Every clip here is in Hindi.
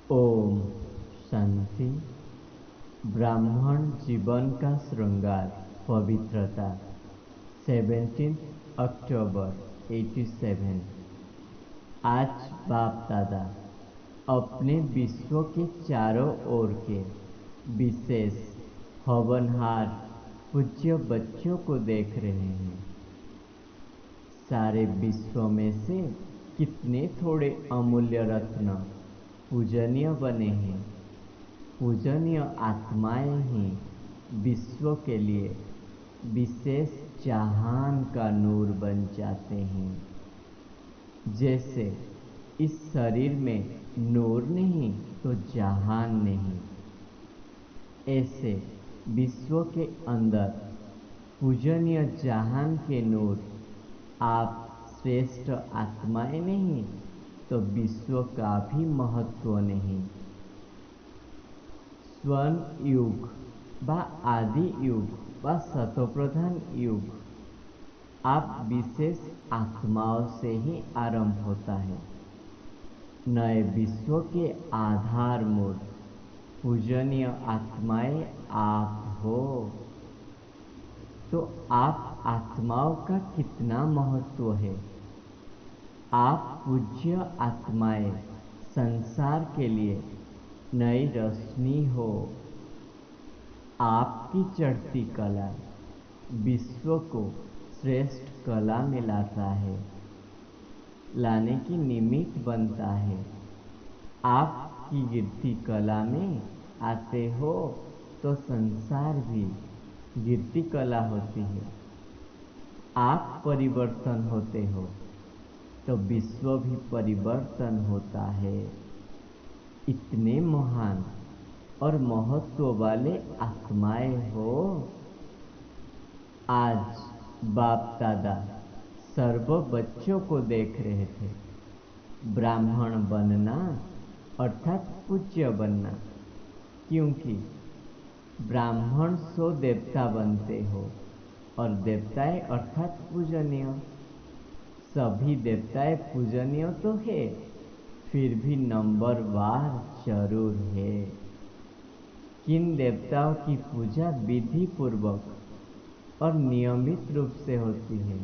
ओम शांति। ब्राह्मण जीवन का श्रृंगार पवित्रता 17 अक्टूबर 87। आज बाप दादा अपने विश्व के चारों ओर के विशेष हवनहार पूज्य बच्चों को देख रहे हैं। सारे विश्व में से कितने थोड़े अमूल्य रत्न पूजनीय बने हैं। पूजनीय आत्माएं ही विश्व के लिए विशेष जहान का नूर बन जाते हैं। जैसे इस शरीर में नूर नहीं तो जहान नहीं, ऐसे विश्व के अंदर पूजनीय जहान के नूर आप श्रेष्ठ आत्माएं नहीं तो विश्व का भी महत्व नहीं। स्वर्ण युग व आदि युग व सतोप्रधान युग आप विशेष आत्माओं से ही आरंभ होता है। नए विश्व के आधारभूत पूजनीय आत्माएं आप हो, तो आप आत्माओं का कितना महत्व है। आप पूज्य आत्माएं संसार के लिए नई रोशनी हो। आपकी चढ़ती कला विश्व को श्रेष्ठ कला में लाता है, लाने की निमित्त बनता है। आपकी गिरती कला में आते हो तो संसार भी गिरती कला होती है। आप परिवर्तन होते हो तो विश्व भी परिवर्तन होता है। इतने महान और महत्व वाले आत्माएं हो। आज बाप दादा सर्व बच्चों को देख रहे थे। ब्राह्मण बनना अर्थात पूज्य बनना, क्योंकि ब्राह्मण सो देवता बनते हो और देवताएं अर्थात पूजनीय। सभी देवताएं पूजनीय तो है, फिर भी नंबरवार जरूर है। किन देवताओं की पूजा विधि पूर्वक और नियमित रूप से होती है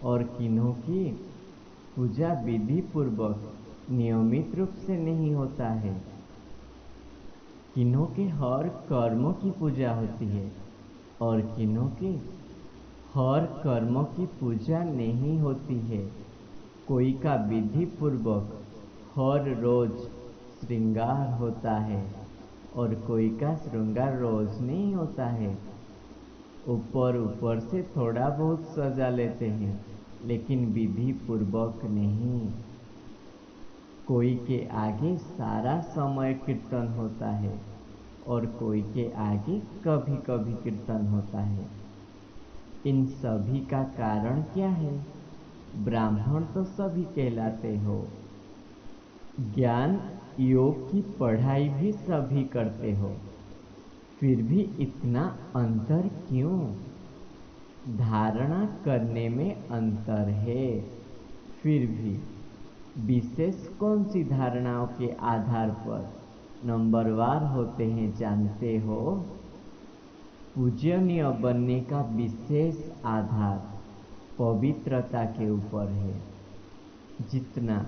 और किन्हों की पूजा विधि पूर्वक नियमित रूप से नहीं होता है। किन्हों के हर कर्मों की पूजा होती है और किन्हों की हर कर्मों की पूजा नहीं होती है। कोई का विधि पूर्वक हर रोज श्रृंगार होता है और कोई का श्रृंगार रोज नहीं होता है। ऊपर ऊपर से थोड़ा बहुत सजा लेते हैं, लेकिन विधि पूर्वक नहीं। कोई के आगे सारा समय कीर्तन होता है और कोई के आगे कभी कभी कीर्तन होता है। इन सभी का कारण क्या है? ब्राह्मण तो सभी कहलाते हो। ज्ञान योग की पढ़ाई भी सभी करते हो, फिर भी इतना अंतर क्यों? धारणा करने में अंतर है, फिर भी विशेष कौन सी धारणाओं के आधार पर नंबरवार होते हैं जानते हो? पूजनीय बनने का विशेष आधार पवित्रता के ऊपर है। जितना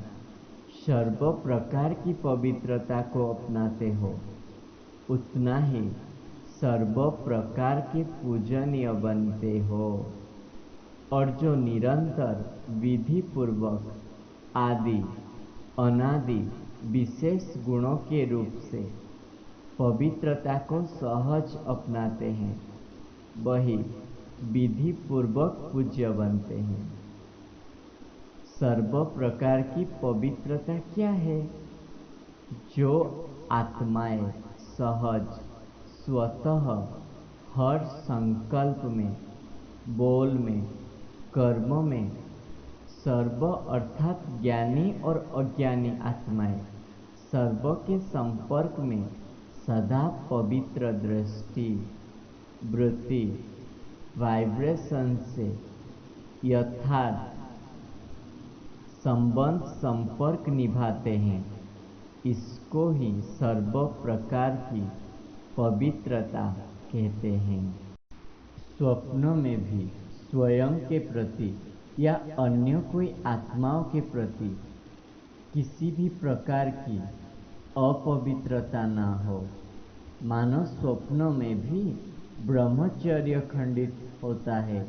सर्व प्रकार की पवित्रता को अपनाते हो, उतना ही सर्व प्रकार के पूजनीय बनते हो। और जो निरंतर विधि पूर्वक आदि अनादि विशेष गुणों के रूप से पवित्रता को सहज अपनाते हैं, वही विधि पूर्वक पूज्य बनते हैं। सर्व प्रकार की पवित्रता क्या है? जो आत्माएं सहज स्वतः हर संकल्प में, बोल में, कर्म में सर्व अर्थात ज्ञानी और अज्ञानी आत्माएं सर्व के संपर्क में सदा पवित्र दृष्टि, वृत्ति, वाइब्रेशन से यथार्थ संबंध संपर्क निभाते हैं। इसको ही सर्व प्रकार की पवित्रता कहते हैं। स्वप्नों में भी स्वयं के प्रति या अन्य कोई आत्माओं के प्रति किसी भी प्रकार की अपवित्रता न हो। मानो स्वप्नों में भी ब्रह्मचर्य खंडित होता है,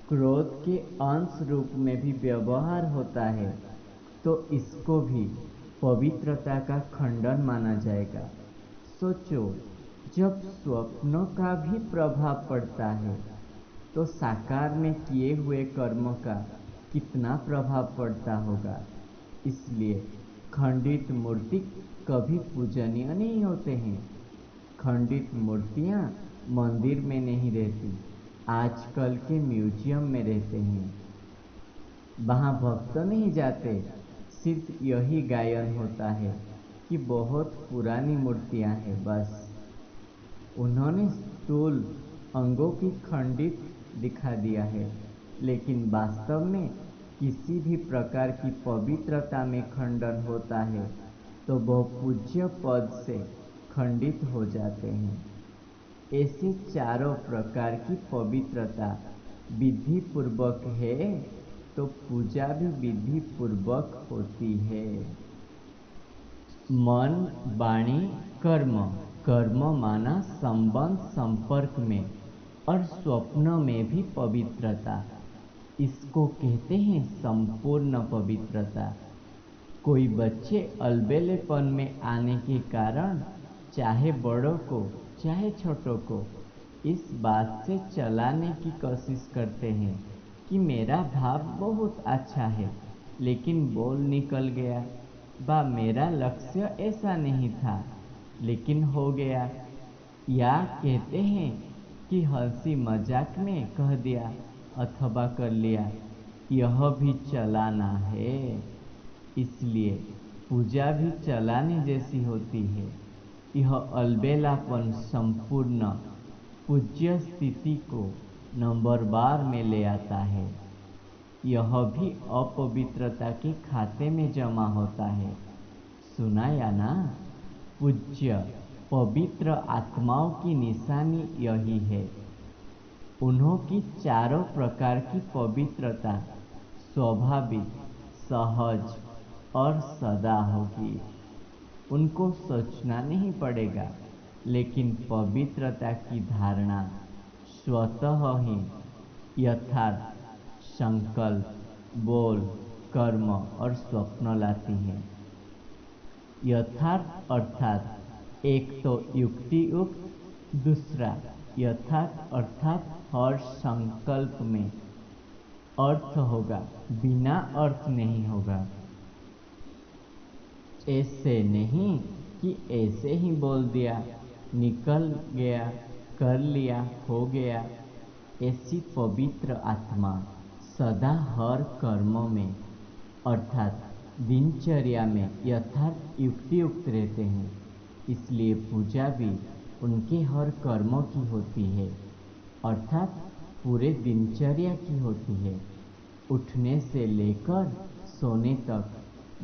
क्रोध के अंश रूप में भी व्यवहार होता है, तो इसको भी पवित्रता का खंडन माना जाएगा। सोचो, जब स्वप्नों का भी प्रभाव पड़ता है तो साकार में किए हुए कर्मों का कितना प्रभाव पड़ता होगा। इसलिए खंडित मूर्ति कभी पूजनीय नहीं होते हैं। खंडित मूर्तियां मंदिर में नहीं रहती, आजकल के म्यूजियम में रहते हैं। वहाँ भक्त नहीं जाते, सिर्फ यही गायन होता है कि बहुत पुरानी मूर्तियां हैं। बस उन्होंने स्थूल अंगों की खंडित दिखा दिया है, लेकिन वास्तव में किसी भी प्रकार की पवित्रता में खंडन होता है तो वह पूज्य पद से खंडित हो जाते हैं। ऐसे चारों प्रकार की पवित्रता विधि पूर्वक है तो पूजा भी विधि पूर्वक होती है। मन, वाणी, कर्म। कर्म माना संबंध संपर्क में और स्वप्न में भी पवित्रता, इसको कहते हैं संपूर्ण पवित्रता। कोई बच्चे अलबेलेपन में आने के कारण चाहे बड़ों को चाहे छोटों को इस बात से चलाने की कोशिश करते हैं कि मेरा भाव बहुत अच्छा है, लेकिन बोल निकल गया, बा मेरा लक्ष्य ऐसा नहीं था लेकिन हो गया। या कहते हैं कि हंसी मजाक में कह दिया अथवा कर लिया, यह भी चलाना है। इसलिए पूजा भी चलाने जैसी होती है। यह अलबेलापन संपूर्ण पूज्य स्थिति को नंबरवार में ले आता है। यह भी अपवित्रता के खाते में जमा होता है। सुना या ना? पूज्य पवित्र आत्माओं की निशानी यही है। उन्हों की चारों प्रकार की पवित्रता स्वाभाविक, सहज और सदा होगी। उनको सोचना नहीं पड़ेगा, लेकिन पवित्रता की धारणा स्वतः ही यथार्थ संकल्प, बोल, कर्म और स्वप्न लाती है। यथार्थ अर्थात एक तो युक्तियुक्त, दूसरा यथार्थ अर्थात हर संकल्प में अर्थ होगा, बिना अर्थ नहीं होगा। ऐसे नहीं कि ऐसे ही बोल दिया, निकल गया, कर लिया, हो गया। ऐसी पवित्र आत्मा सदा हर कर्मों में अर्थात दिनचर्या में यथार्थ युक्तियुक्त रहते हैं। इसलिए पूजा भी उनके हर कर्मों की होती है, अर्थात पूरे दिनचर्या की होती है। उठने से लेकर सोने तक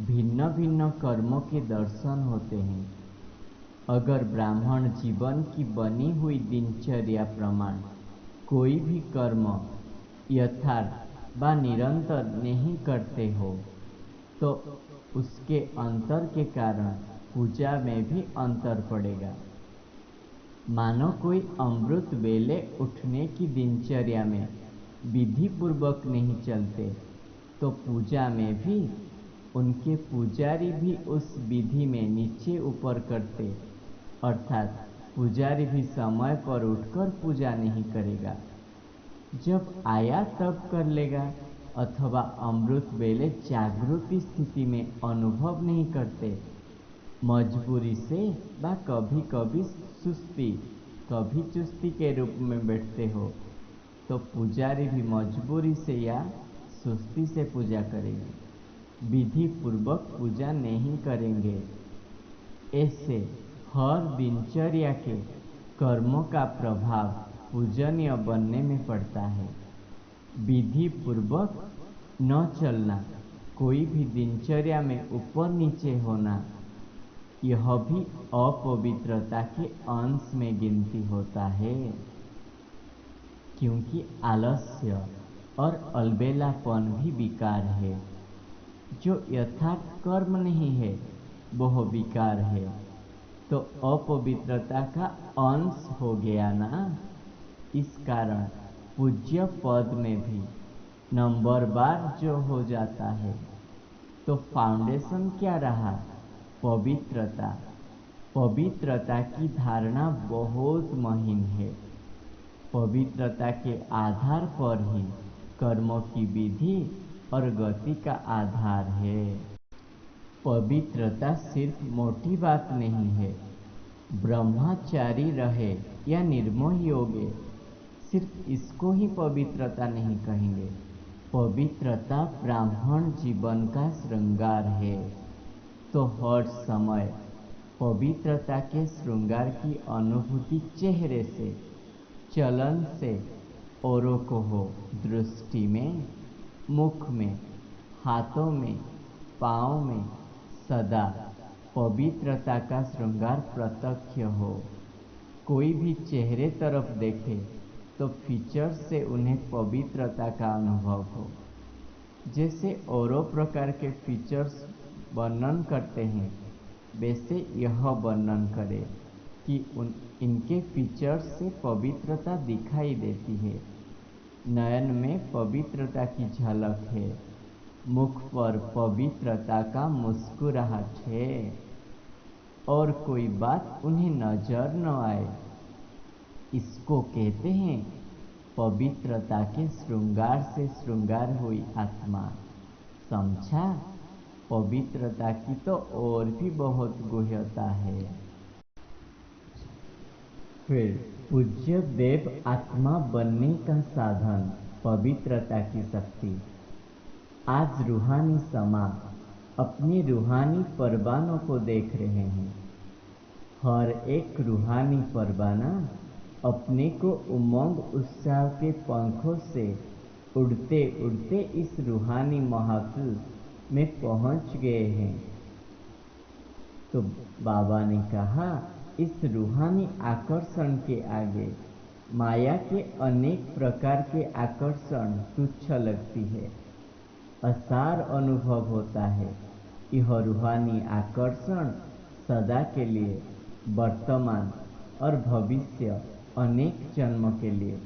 भिन्न भिन्न कर्मों के दर्शन होते हैं। अगर ब्राह्मण जीवन की बनी हुई दिनचर्या प्रमाण कोई भी कर्म यथार्थ व निरंतर नहीं करते हो तो उसके अंतर के कारण पूजा में भी अंतर पड़ेगा। मानो कोई अमृत वेले उठने की दिनचर्या में विधि पूर्वक नहीं चलते तो पूजा में भी उनके पुजारी भी उस विधि में नीचे ऊपर करते, अर्थात पुजारी भी समय पर उठकर पूजा नहीं करेगा। जब आया तब कर लेगा, अथवा अमृत वेले जागृति स्थिति में अनुभव नहीं करते, मजबूरी से व कभी कभी सुस्ती कभी चुस्ती के रूप में बैठते हो तो पुजारी भी मजबूरी से या सुस्ती से पूजा करेंगे, विधि पूर्वक पूजा नहीं करेंगे। ऐसे हर दिनचर्या के कर्मों का प्रभाव पूजनीय बनने में पड़ता है। विधि पूर्वक न चलना, कोई भी दिनचर्या में ऊपर नीचे होना, यह भी अपवित्रता के अंश में गिनती होता है, क्योंकि आलस्य और अलबेलापन भी विकार है। जो यथार्थ कर्म नहीं है वह विकार है, तो अपवित्रता का अंश हो गया ना। इस कारण पूज्य पद में भी नंबर बार जो हो जाता है, तो फाउंडेशन क्या रहा? पवित्रता। पवित्रता की धारणा बहुत महीन है। पवित्रता के आधार पर ही कर्मों की विधि और गति का आधार है। पवित्रता सिर्फ मोटी बात नहीं है। ब्रह्मचारी रहे या निर्मोही योगे, सिर्फ इसको ही पवित्रता नहीं कहेंगे। पवित्रता ब्राह्मण जीवन का श्रृंगार है। तो हर समय पवित्रता के श्रृंगार की अनुभूति चेहरे से, चलन से औरों को हो, दृष्टि में, मुख में, हाथों में, पाँव में, सदा पवित्रता का श्रृंगार प्रत्यक्ष हो। कोई भी चेहरे तरफ देखे तो फीचर्स से उन्हें पवित्रता का अनुभव हो। जैसे औरों प्रकार के फीचर्स वर्णन करते हैं, वैसे यह वर्णन करे कि इनके फीचर्स से पवित्रता दिखाई देती है। नयन में पवित्रता की झलक है, मुख पर पवित्रता का मुस्कुराहट है, और कोई बात उन्हें नजर न आए। इसको कहते हैं पवित्रता के श्रृंगार से श्रृंगार हुई आत्मा। समझा? पवित्रता की तो और भी बहुत गुह्यता है। फिर पूज्य देव आत्मा बनने का साधन पवित्रता की शक्ति। आज रूहानी समा अपने रूहानी परवानों को देख रहे हैं। हर एक रूहानी परवाना अपने को उमंग उत्साह के पंखों से उड़ते उड़ते इस रूहानी महफिल में पहुंच गए हैं। तो बाबा ने कहा, इस रूहानी आकर्षण के आगे माया के अनेक प्रकार के आकर्षण तुच्छ लगती है। असार अनुभव होता है। यह रूहानी आकर्षण सदा के लिए, वर्तमान और भविष्य अनेक जन्म के लिए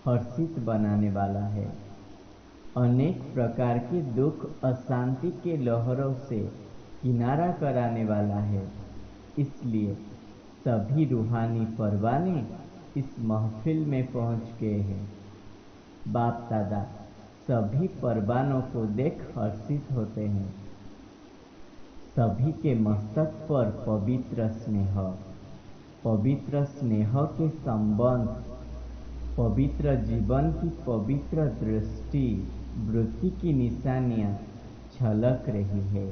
हर्षित बनाने वाला है। अनेक प्रकार के दुख अशांति के लहरों से किनारा कराने वाला है। इसलिए सभी रूहानी परवाने इस महफिल में पहुंच गए हैं। बाप दादा सभी परवानों को देख हर्षित होते हैं। सभी के मस्तक पर पवित्र स्नेह, पवित्र स्नेह के संबंध, पवित्र जीवन की पवित्र दृष्टि, वृत्ति की निशानियां झलक रही है।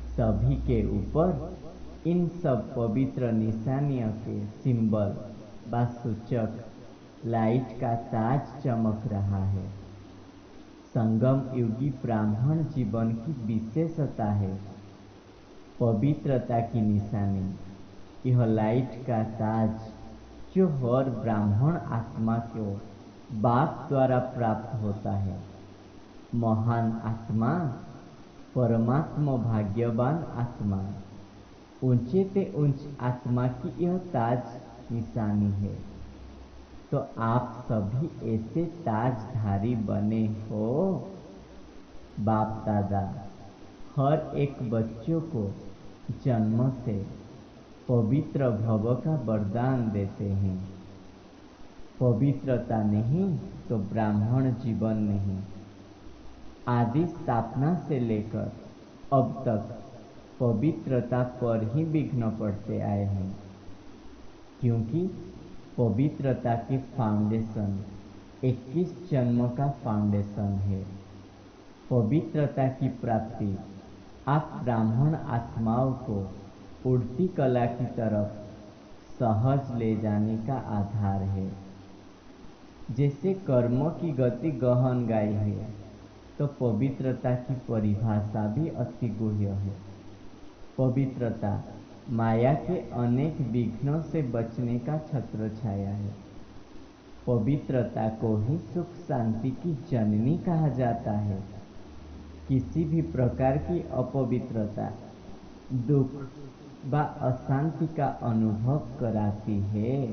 सभी के ऊपर इन सब पवित्र निशानियों के सिंबल व सूचक लाइट का ताज चमक रहा है। संगम युगी ब्राह्मण जीवन की विशेषता है पवित्रता की निशानी। यह लाइट का ताज जो हर ब्राह्मण आत्मा को बाप द्वारा प्राप्त होता है। महान आत्मा, परमात्मा भाग्यवान आत्मा, ऊंचे ते ऊंच आत्मा की यह ताज निशानी है। तो आप सभी ऐसे ताजधारी बने हो। बाप दादा हर एक बच्चों को जन्म से पवित्र भव का वरदान देते हैं। पवित्रता नहीं तो ब्राह्मण जीवन नहीं। आदि स्थापना से लेकर अब तक पवित्रता पर ही विघ्न पड़ते आए हैं, क्योंकि पवित्रता के फाउंडेशन 21 जन्म का फाउंडेशन है। पवित्रता की प्राप्ति आप ब्राह्मण आत्माओं को उड़ती कला की तरफ सहज ले जाने का आधार है। जैसे कर्मों की गति गहनगाई है, तो पवित्रता की परिभाषा भी अति गुह्य है। पवित्रता माया के अनेक विघ्नों से बचने का छत्र छाया है। पवित्रता को ही सुख शांति की जननी कहा जाता है। किसी भी प्रकार की अपवित्रता दुख व अशांति का अनुभव कराती है।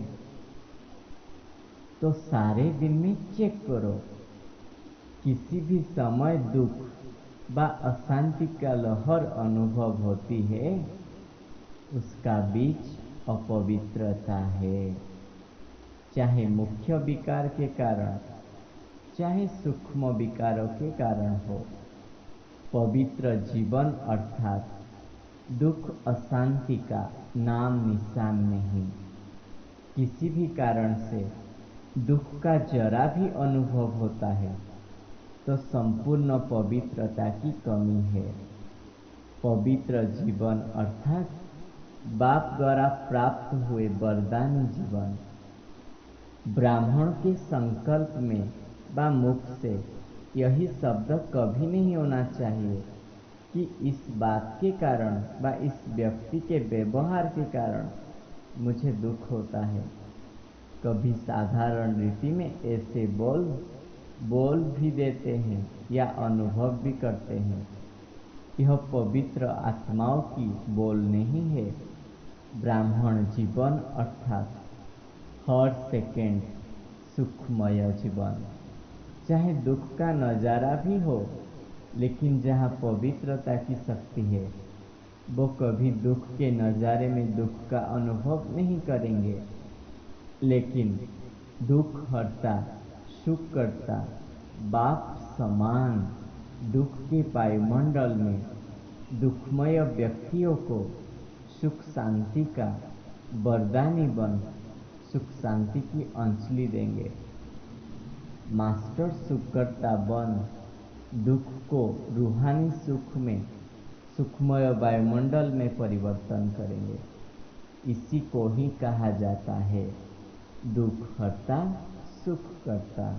तो सारे दिन में चेक करो, किसी भी समय दुख व अशांति का लहर अनुभव होती है, उसका बीज अपवित्रता है। चाहे मुख्य विकार के कारण, चाहे सूक्ष्म विकारों के कारण हो, पवित्र जीवन अर्थात दुख अशांति का नाम निशान नहीं। किसी भी कारण से दुख का जरा भी अनुभव होता है तो संपूर्ण पवित्रता की कमी है। पवित्र जीवन अर्थात बाप द्वारा प्राप्त हुए वरदानी जीवन। ब्राह्मण के संकल्प में व मुख से यही शब्द कभी नहीं होना चाहिए कि इस बात के कारण व इस व्यक्ति के व्यवहार के कारण मुझे दुख होता है। कभी साधारण रीति में ऐसे बोल भी देते हैं या अनुभव भी करते हैं। यह पवित्र आत्माओं की बोल नहीं है। ब्राह्मण जीवन अर्थात हर सेकेंड सुखमय जीवन। चाहे दुख का नज़ारा भी हो, लेकिन जहाँ पवित्रता की शक्ति है, वो कभी दुख के नज़ारे में दुख का अनुभव नहीं करेंगे। लेकिन दुख हरता सुख करता बाप समान दुख के वायुमंडल में दुखमय व्यक्तियों को सुख शांति का वरदानी बन सुख शांति की अंजलि देंगे। मास्टर सुखकर्ता बन दुख को रूहानी सुख में सुखमय वायुमंडल में परिवर्तन करेंगे। इसी को ही कहा जाता है दुख हरता सुख करता।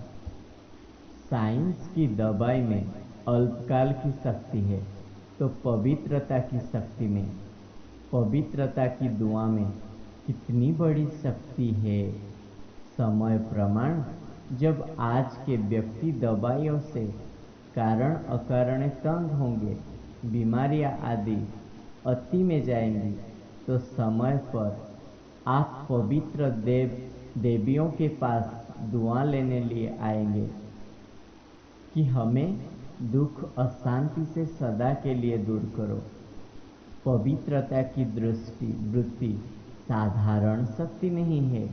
साइंस की दवाई में अल्पकाल की शक्ति है, तो पवित्रता की शक्ति में, पवित्रता की दुआ में कितनी बड़ी शक्ति है। समय प्रमाण जब आज के व्यक्ति दवाइयों से कारण अकारण तंग होंगे, बीमारियां आदि अति में जाएंगी, तो समय पर आप पवित्र देवियों के पास दुआ लेने लिए आएंगे कि हमें दुख अशांति से सदा के लिए दूर करो। पवित्रता की वृत्ति साधारण शक्ति नहीं है।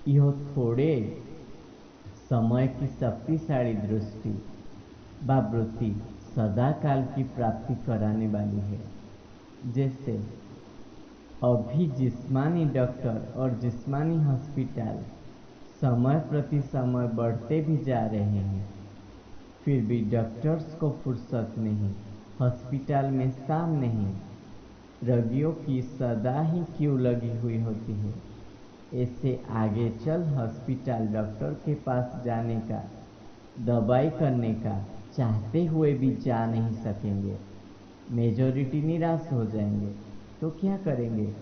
यह थोड़े समय की शक्तिशाली दृष्टि व वृत्ति सदा काल की प्राप्ति कराने वाली है। जैसे अभी जिस्मानी डॉक्टर और जिस्मानी हॉस्पिटल समय प्रति समय बढ़ते भी जा रहे हैं, फिर भी डॉक्टर्स को फुर्सत नहीं, हॉस्पिटल में शाम नहीं, रोगियों की सदा ही क्यू लगी हुई होती है। ऐसे आगे चल हॉस्पिटल डॉक्टर के पास जाने का, दवाई करने का चाहते हुए भी जा नहीं सकेंगे। मेजॉरिटी निराश हो जाएंगे तो क्या करेंगे?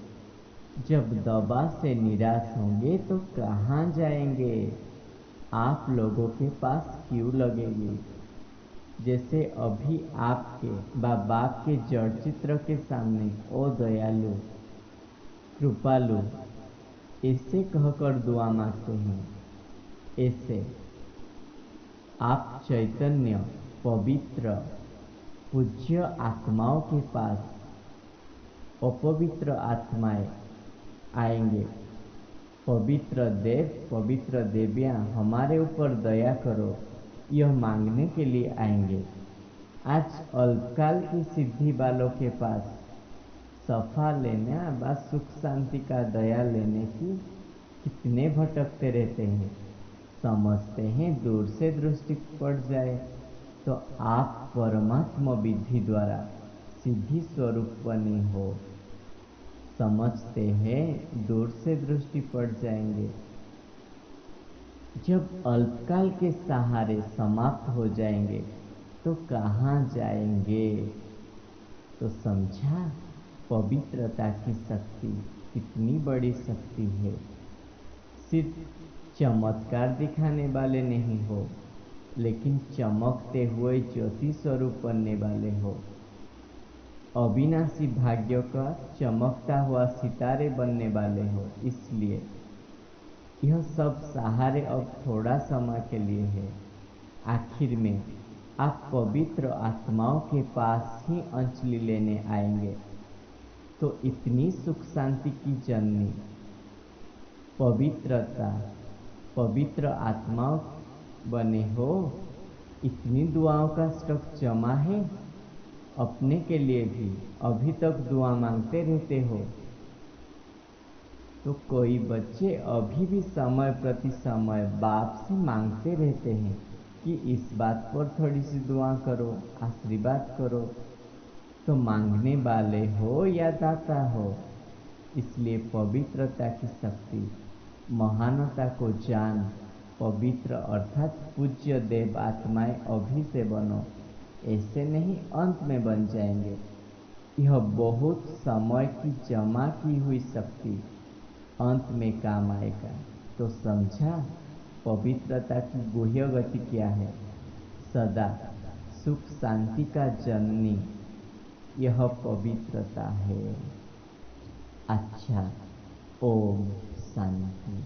जब दवा से निराश होंगे तो कहाँ जाएंगे? आप लोगों के पास क्यों लगेगी? जैसे अभी आपके बाप के जड़ चित्र के सामने ओ दयालु कृपालु ऐसे कहकर दुआ मांगते हैं, ऐसे आप चैतन्य पवित्र पूज्य आत्माओं के पास अपवित्र आत्माएं आएंगे। पवित्र देव पवित्र देवियाँ हमारे ऊपर दया करो, यह मांगने के लिए आएंगे। आज अल्पकाल की सिद्धि वालों के पास सफा लेने व सुख शांति का दया लेने की कितने भटकते रहते हैं। समझते हैं दूर से दृष्टि पड़ जाए तो आप परमात्मा विधि द्वारा सिद्धि स्वरूप बने हो। समझते हैं दूर से दृष्टि पड़ जाएंगे। जब अल्पकाल के सहारे समाप्त हो जाएंगे तो कहाँ जाएंगे? तो समझा पवित्रता की शक्ति कितनी बड़ी शक्ति है। सिर्फ चमत्कार दिखाने वाले नहीं हो, लेकिन चमकते हुए ज्योति स्वरूप बनने वाले हो। अविनाशी भाग्य का चमकता हुआ सितारे बनने वाले हो। इसलिए यह सब सहारे अब थोड़ा समय के लिए है। आखिर में आप पवित्र आत्माओं के पास ही अंजलि लेने आएंगे। तो इतनी सुख शांति की जननी पवित्रता, पवित्र आत्माओं बने हो। इतनी दुआओं का स्टॉक जमा है। अपने के लिए भी अभी तक दुआ मांगते रहते हो। तो कोई बच्चे अभी भी समय प्रति समय बाप से मांगते रहते हैं कि इस बात पर थोड़ी सी दुआ करो, आशीर्वाद करो। तो मांगने वाले हो या दाता हो। इसलिए पवित्रता की शक्ति, महानता को जान पवित्र अर्थात पूज्य देव आत्माएं अभी से बनो। ऐसे नहीं अंत में बन जाएंगे। यह बहुत समय की जमा की हुई शक्ति अंत में काम आएगा। तो समझा पवित्रता की गुह्य गति क्या है। सदा सुख शांति का जननी यह पवित्रता है। अच्छा, ओम शांति।